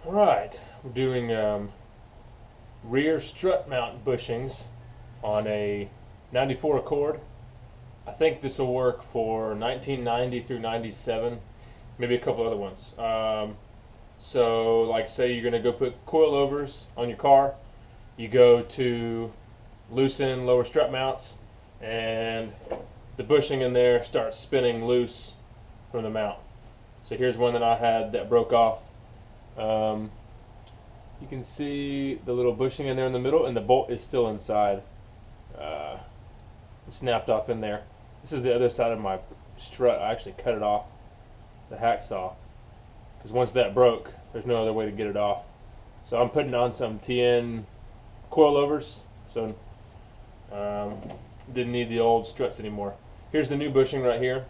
Alright, we're doing rear strut mount bushings on a 94 Accord. I think this will work for 1990 through 97, maybe a couple other ones. So like say you're going to go put coilovers on your car, you go to loosen lower strut mounts and the bushing in there starts spinning loose from the mount. So here's one that I had that broke off. You can see the little bushing in there in the middle, and the bolt is still inside. It snapped off in there. This is the other side of my strut. I actually cut it off the hacksaw because once that broke, there's no other way to get it off. So I'm putting on some TN coilovers, so didn't need the old struts anymore. Here's the new bushing right here.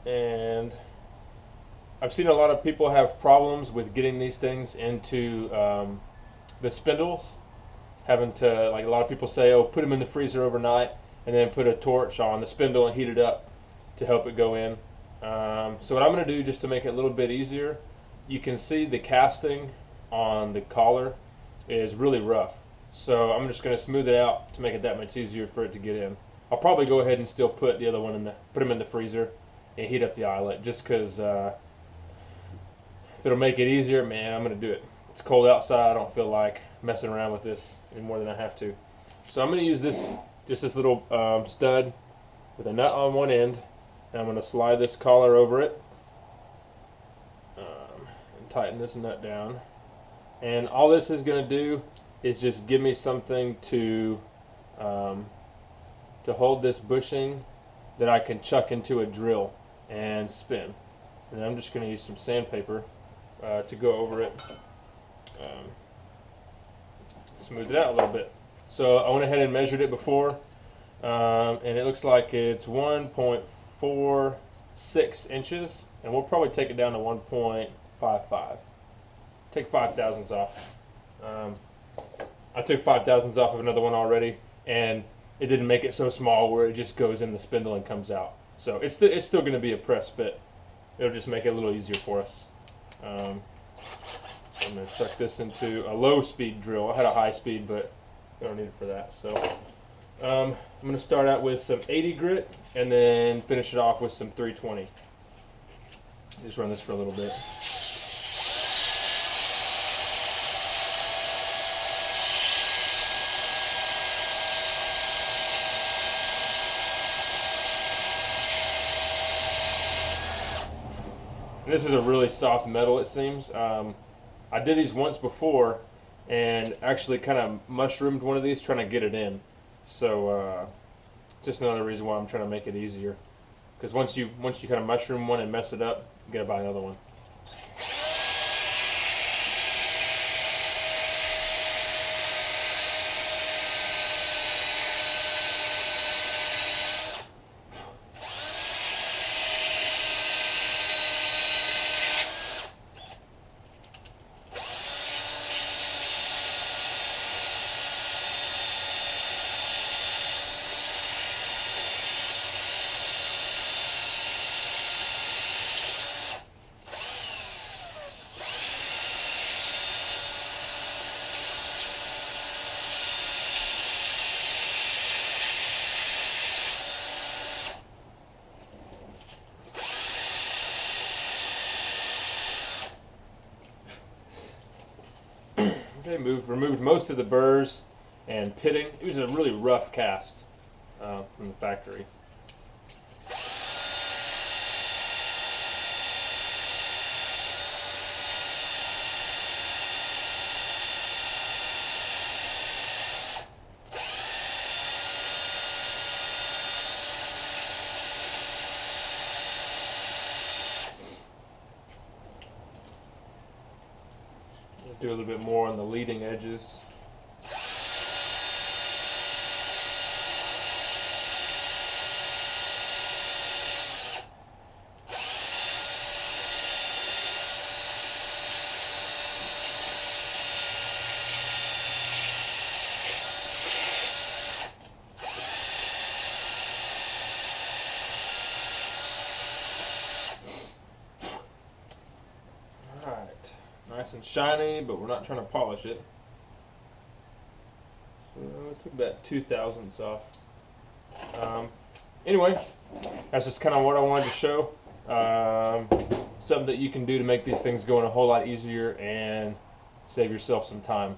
And I've seen a lot of people have problems with getting these things into the spindles, having to, like a lot of people say, oh, put them in the freezer overnight and then put a torch on the spindle and heat it up to help it go in. So what I'm going to do, just to make it a little bit easier, you can see the casting on the collar is really rough. So I'm just going to smooth it out to make it that much easier for it to get in. I'll probably go ahead and still put the other one in put them in the freezer and heat up the eyelet, just because if it'll make it easier, man, I'm going to do it. It's cold outside. I don't feel like messing around with this any more than I have to. So I'm going to use this, just this little stud with a nut on one end, and I'm going to slide this collar over it and tighten this nut down. And all this is going to do is just give me something to hold this bushing that I can chuck into a drill and spin. And I'm just going to use some sandpaper to go over it, smooth it out a little bit. So I went ahead and measured it before, and it looks like it's 1.46 inches, and we'll probably take it down to 1.55. Take 5 thousandths off. I took 5 thousandths off of another one already, and it didn't make it so small where it just goes in the spindle and comes out. So it's still going to be a press fit. It'll just make it a little easier for us. So I'm going to tuck this into a low speed drill. I had a high speed, but I don't need it for that. So I'm going to start out with some 80 grit and then finish it off with some 320. Just run this for a little bit. This is a really soft metal, it seems. I did these once before and actually kind of mushroomed one of these trying to get it in. So it's just another reason why I'm trying to make it easier. Because once you kind of mushroom one and mess it up, you gotta buy another one. Okay, removed most of the burrs and pitting. It was a really rough cast from the factory. Do a little bit more on the leading edges. Nice and shiny, but we're not trying to polish it. So it took about 2 thousandths off. Anyway, that's just kind of what I wanted to show. Something that you can do to make these things go in a whole lot easier and save yourself some time.